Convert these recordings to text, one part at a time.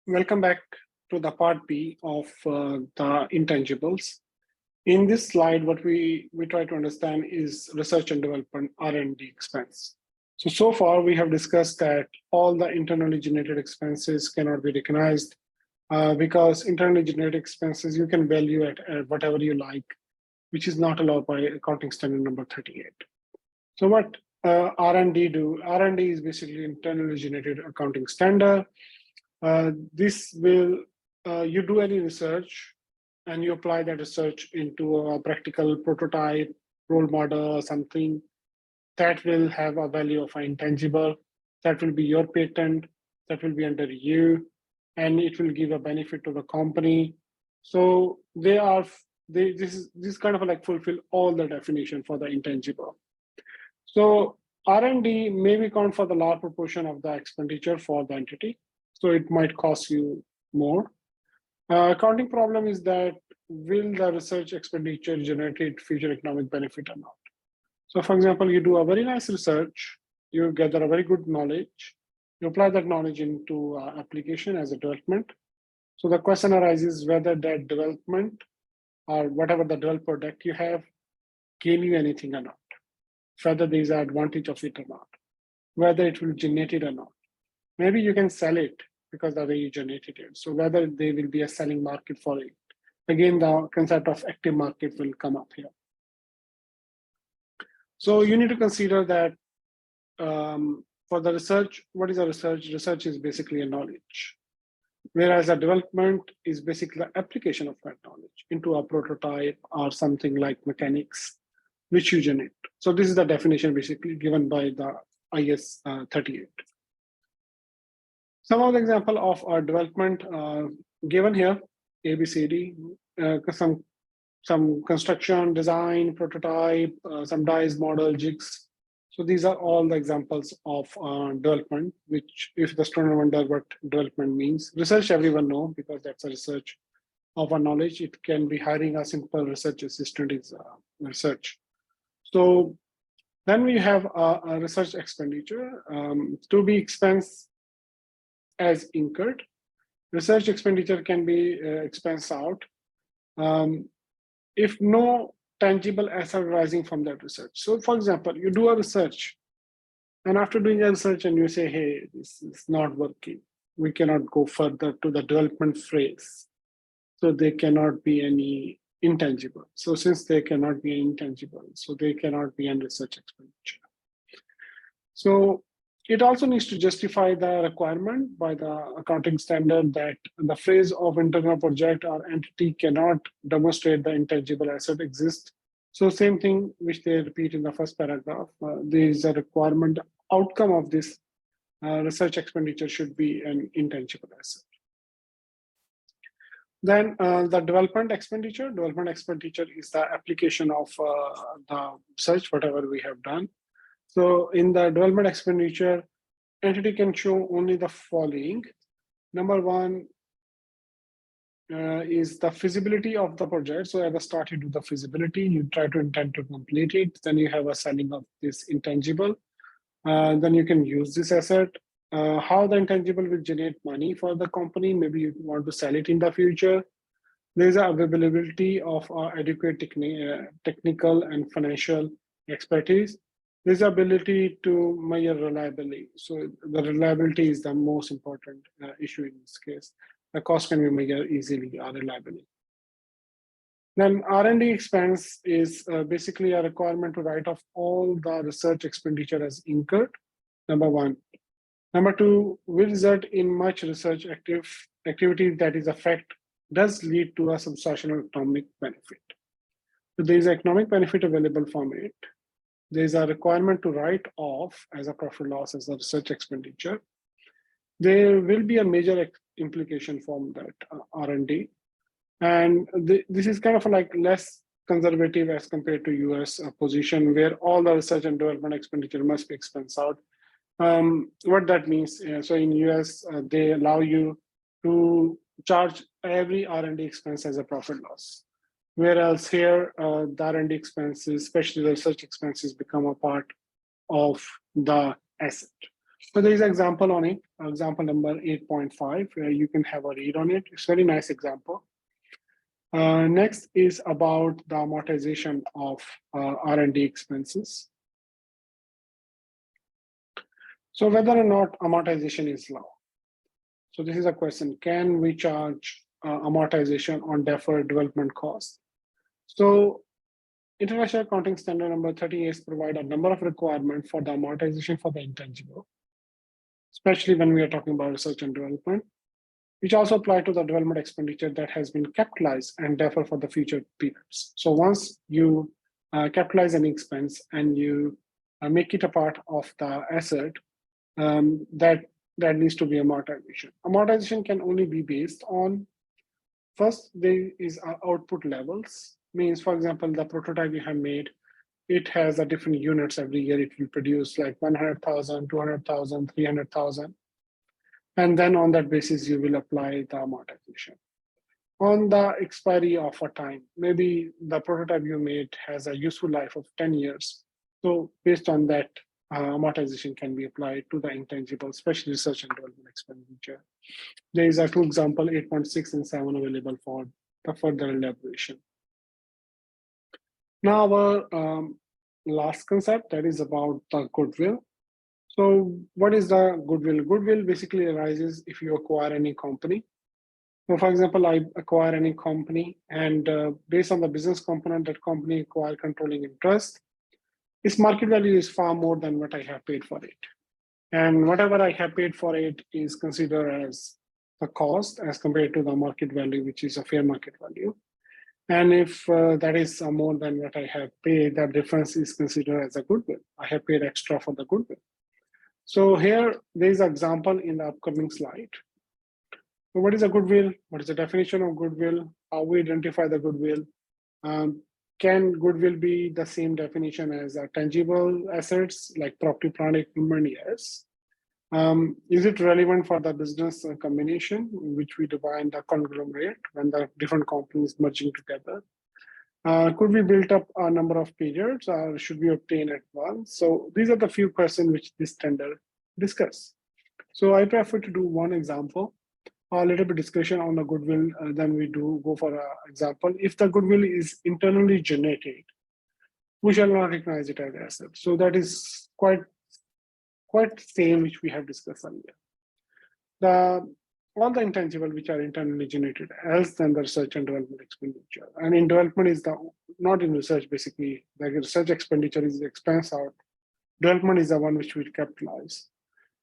Welcome back to the part B of the intangibles. In this slide, what we try to understand is research and development R&D expense. So far we have discussed that all the internally generated expenses cannot be recognized because internally generated expenses you can value at whatever you like, which is not allowed by accounting standard number 38. So what R&D do? R&D is basically internally generated accounting standard. This will, you do any research and you apply that research into a practical prototype, role model, or something that will have a value of an intangible, that will be your patent, that will be under you, and it will give a benefit to the company. So this kind of like fulfill all the definition for the intangible. So R&D may be count for the large proportion of the expenditure for the entity. So it might cost you more. Accounting problem is that will the research expenditure generate future economic benefit or not? So for example, you do a very nice research, you gather a very good knowledge, you apply that knowledge into application as a development. So the question arises whether that development or whatever the developed product you have gain you anything or not, whether there is an advantage of it or not, whether it will generate it or not. Maybe you can sell it because the way you generated it. So whether there will be a selling market for it. Again, the concept of active market will come up here. So you need to consider that for the research, what is a research? Research is basically a knowledge. Whereas a development is basically the application of that knowledge into a prototype or something like mechanics, which you generate. So this is the definition basically given by the IAS 38. Some of the example of our development given here, ABCD, some construction, design, prototype, some dies, model, jigs. So these are all the examples of development, which if the student wonder what development means, research everyone know because that's a research of a knowledge. It can be hiring a simple research assistant is research. So then we have a research expenditure to be expense as incurred. Research expenditure can be expensed out if no tangible asset arising from that research. So for example, you do a research and after doing a research and you say, hey, this is not working. We cannot go further to the development phase. So there cannot be any intangible. So since there cannot be intangible, so they cannot be in research expenditure. So it also needs to justify the requirement by the accounting standard that the phase of internal project or entity cannot demonstrate the intangible asset exists. So same thing which they repeat in the first paragraph, there is a requirement outcome of this research expenditure should be an intangible asset. Then the development expenditure is the application of the research, whatever we have done. So in the development expenditure, entity can show only the following. Number one is the feasibility of the project. So at the start, you do the feasibility, you try to intend to complete it. Then you have a selling of this intangible. Then you can use this asset. How the intangible will generate money for the company. Maybe you want to sell it in the future. There's an availability of adequate technical and financial expertise. There's ability to measure reliability. So the reliability is the most important issue in this case. The cost can be measured easily or reliably. Then R&D expense is basically a requirement to write off all the research expenditure as incurred, number one. Number two, will result in much research activity that is effect does lead to a substantial economic benefit. So there is economic benefit available from it. There is a requirement to write off as a profit loss as a research expenditure. There will be a major implication from that R&D. And this is kind of like less conservative as compared to US position where all the research and development expenditure must be expensed out. What that means, so in US, they allow you to charge every R&D expense as a profit loss. Whereas here, the R&D expenses, especially the research expenses, become a part of the asset. So there is an example on it, example number 8.5, where you can have a read on it. It's a very nice example. Next is about the amortization of R&D expenses. So whether or not amortization is low. So this is a question, can we charge amortization on deferred development costs? So International Accounting Standard number 38 provide a number of requirements for the amortization for the intangible, especially when we are talking about research and development, which also apply to the development expenditure that has been capitalized and deferred for the future periods. So once you capitalize an expense and you make it a part of the asset, that needs to be amortization. Amortization can only be based on, first, there is output levels. Means, for example, the prototype you have made, it has a different units every year. It will produce like 100,000, 200,000, 300,000. And then on that basis, you will apply the amortization. On the expiry of a time, maybe the prototype you made has a useful life of 10 years. So based on that, amortization can be applied to the intangible, especially research and development expenditure. There is a two example, 8.6 and 7 available for the further elaboration. Now our last concept, that is about the goodwill. So what is the goodwill? Goodwill basically arises if you acquire any company. So for example, I acquire any company and based on the business component, that company acquire controlling interest, its market value is far more than what I have paid for it. And whatever I have paid for it is considered as the cost as compared to the market value, which is a fair market value. And if that is more than what I have paid, that difference is considered as a goodwill. I have paid extra for the goodwill. So here, there is an example in the upcoming slide. So what is a goodwill? What is the definition of goodwill? How we identify the goodwill? Can goodwill be the same definition as tangible assets like property, plant, equipment? Yes. Is it relevant for the business combination, which we define the conglomerate when the different companies merging together? Could we build up a number of periods or should we obtain at once? So these are the few questions which this standard discuss. So I prefer to do one example, a little bit discussion on the goodwill, then we do go for an example. If the goodwill is internally generated, we shall not recognize it as asset. So that is quite same which we have discussed earlier. All the intangible which are internally generated else than the research and development expenditure. And in development is not in research, basically, like research expenditure is the expense out. Development is the one which we capitalize.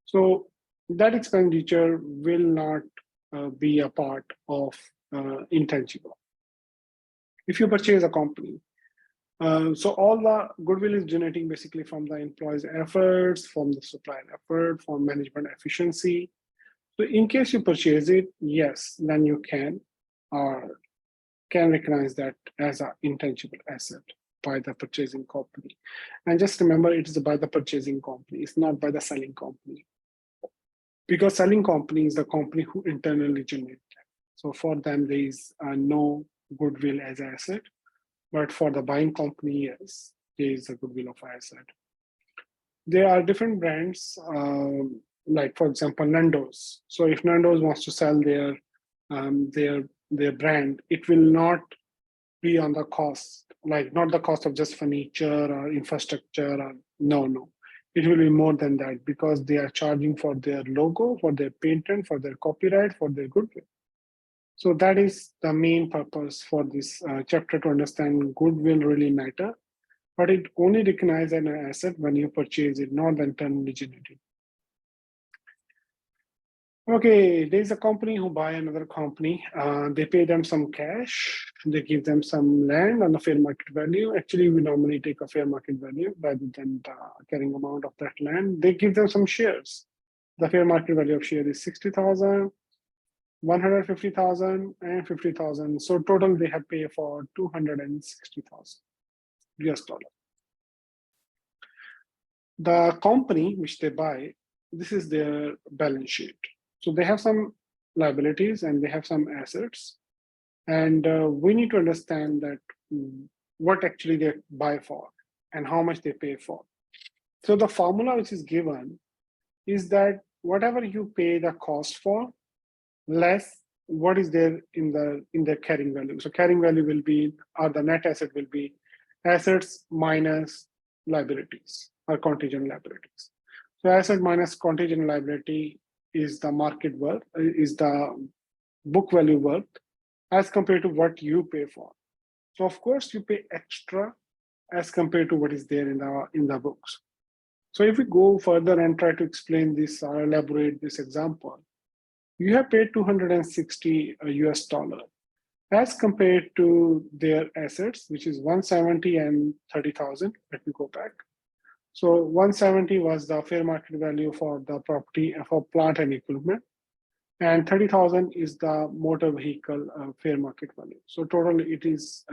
So that expenditure will not be a part of intangible. If you purchase a company, so all the goodwill is generating basically from the employees' efforts, from the supplier effort, from management efficiency. So in case you purchase it, yes, then you can recognize that as an intangible asset by the purchasing company. And just remember, it is by the purchasing company, it's not by the selling company. Because selling company is the company who internally generate that. So for them, there is no goodwill as an asset. But for the buying company, yes, there is a goodwill of asset. There are different brands, like for example, Nando's. So if Nando's wants to sell their brand, it will not be on the cost, like not the cost of just furniture or infrastructure. Or, no. It will be more than that because they are charging for their logo, for their patent, for their copyright, for their goodwill. So that is the main purpose for this chapter, to understand goodwill really matter, but it only recognizes an asset when you purchase it, not the internally generated. Okay, there's a company who buy another company. They pay them some cash. They give them some land on the fair market value. Actually, we normally take a fair market value rather than the carrying amount of that land. They give them some shares. The fair market value of share is 60,000, 150,000, and 50,000. So total they have paid for 260,000 US dollar. The company which they buy, this is their balance sheet. So they have some liabilities and they have some assets. And we need to understand that what actually they buy for and how much they pay for. So the formula which is given is that whatever you pay the cost for, less what is there in the carrying value. So carrying value will be, or the net asset will be, assets minus liabilities or contingent liabilities. So asset minus contingent liability is the market worth, is the book value worth as compared to what you pay for. So of course you pay extra as compared to what is there in the books. So if we go further and try to explain this or elaborate this example, you have paid $260 US as compared to their assets, which is 170 and 30,000. Let me go back. So 170 was the fair market value for the property for plant and equipment, and 30,000 is the motor vehicle fair market value. So total it is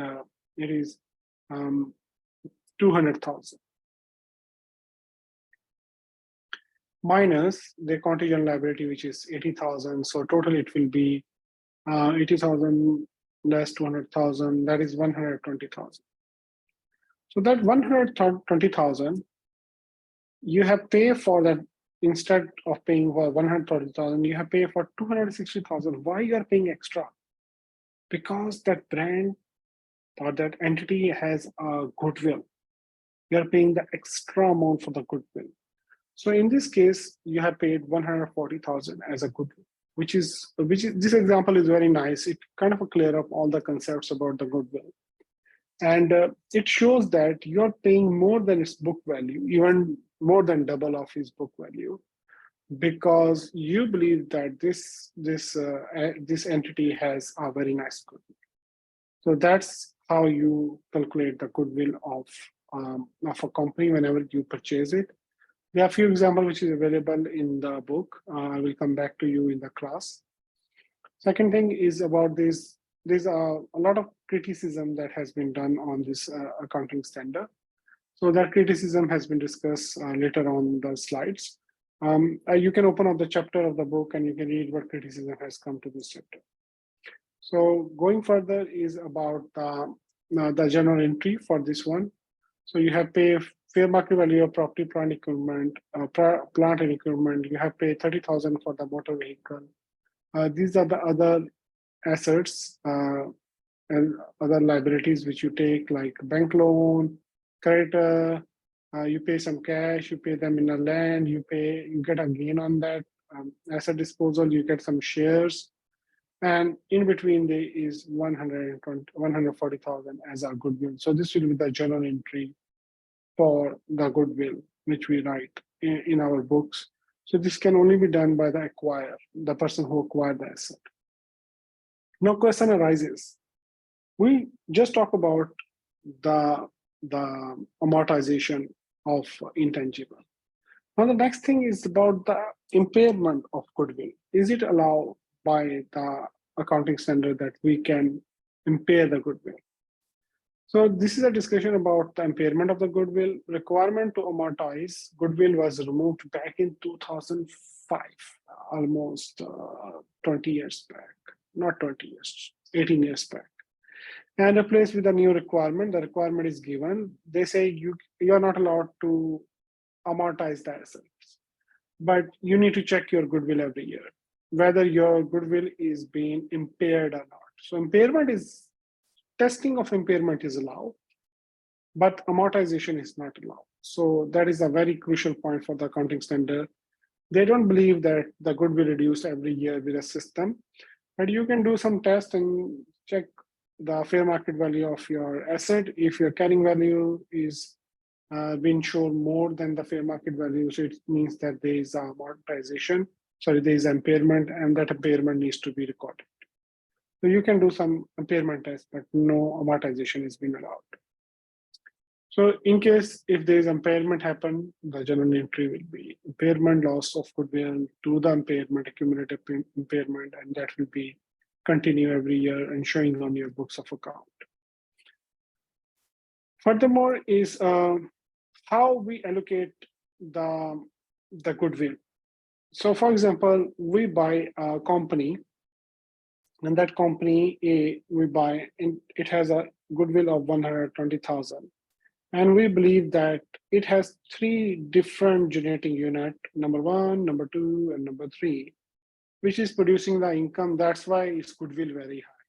200,000 minus the contingent liability, which is 80,000. So total it will be 80,000 less 200,000, that is 120,000. So that 120,000, you have paid for that. Instead of paying for 130,000, you have paid for 260,000. Why you are paying extra? Because that brand or that entity has a goodwill. You are paying the extra amount for the goodwill. So in this case, you have paid 140,000 as a goodwill, which is this example is very nice. It kind of clear up all the concepts about the goodwill. And it shows that you're paying more than its book value, even more than double of its book value, because you believe that this entity has a very nice goodwill. So that's how you calculate the goodwill of a company whenever you purchase it. There are a few examples which is available in the book. I will come back to you in the class. Second thing is about this. There's a lot of criticism that has been done on this accounting standard. So that criticism has been discussed later on the slides. You can open up the chapter of the book and you can read what criticism has come to this chapter. So going further is about the journal entry for this one. So you have paid fair market value of property, plant and equipment. You have paid 30,000 for the motor vehicle. These are the other assets and other liabilities which you take, like bank loan, creditor. You pay some cash. You pay them in a land. You get a gain on that asset disposal. You get some shares. And in between there is 140,000 as our goodwill. So this will be the journal entry for the goodwill, which we write in our books. So this can only be done by the acquirer, the person who acquired the asset. Now question arises. We just talked about the amortization of intangible. Now the next thing is about the impairment of goodwill. Is it allowed by the accounting standard that we can impair the goodwill? So this is a discussion about the impairment of the goodwill. Requirement to amortize goodwill was removed back in 2005, almost 20 years back. Not 20 years, 18 years back. And replaced with a new requirement. The requirement is given. They say you are not allowed to amortize the assets, but you need to check your goodwill every year, whether your goodwill is being impaired or not. So testing of impairment is allowed, but amortization is not allowed. So that is a very crucial point for the accounting standard. They don't believe that the goodwill reduced every year with a system, but you can do some tests and check the fair market value of your asset. If your carrying value is being shown more than the fair market value, so it means that there is amortization. Sorry, there is impairment, and that impairment needs to be recorded. So you can do some impairment test, but no amortization is being allowed. So in case if there is impairment happen, the journal entry will be impairment, loss of goodwill to the impairment, accumulative impairment, and that will be continue every year and showing on your books of account. Furthermore is how we allocate the goodwill. So for example, we buy a company, and that company we buy, and it has a goodwill of 120,000. And we believe that it has three different generating units, number 1, number 2, and number 3, which is producing the income. That's why its goodwill very high.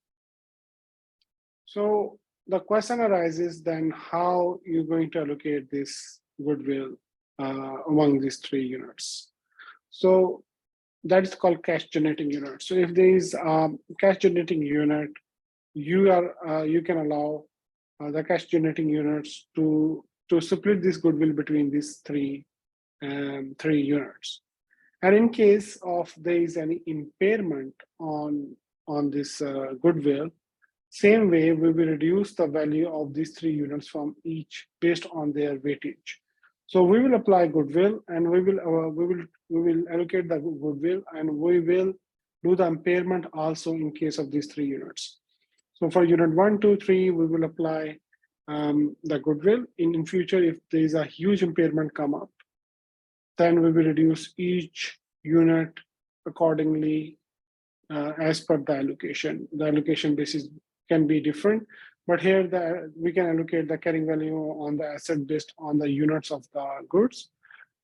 So the question arises then, how you're going to allocate this goodwill among these 3 units. So that is called cash generating unit. So if there is cash generating unit, you can allow the cash generating units to split this goodwill between these three units. And in case of there is any impairment on this goodwill, same way we will reduce the value of these 3 units from each based on their weightage. So we will apply goodwill, and we will allocate the goodwill, and we will do the impairment also in case of these 3 units. So for unit 1, 2, 3, we will apply the goodwill. In future, if there is a huge impairment come up, then we will reduce each unit accordingly as per the allocation. The allocation basis can be different, but here we can allocate the carrying value on the asset based on the units of the goods.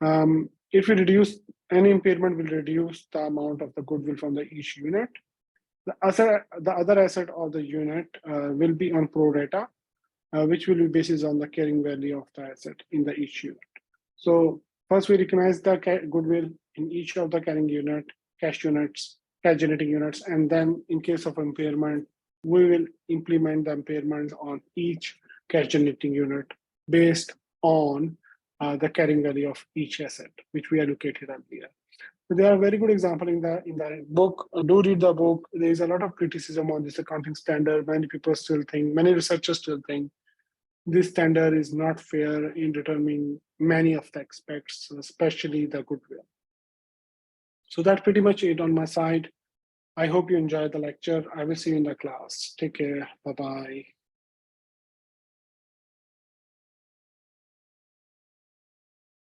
If we reduce any impairment, will reduce the amount of the goodwill from the each unit. The other asset of the unit will be on pro rata, which will be based on the carrying value of the asset in the each unit. So first we recognize the goodwill in each of the carrying unit, cash generating units, and then in case of impairment, we will implement the impairment on each cash generating unit based on the carrying value of each asset, which we allocated earlier. So there are very good example in the book. Do read the book. There is a lot of criticism on this accounting standard. Many researchers still think this standard is not fair in determining many of the aspects, especially the goodwill. So that's pretty much it on my side. I hope you enjoyed the lecture. I will see you in the class. Take care. Bye-bye.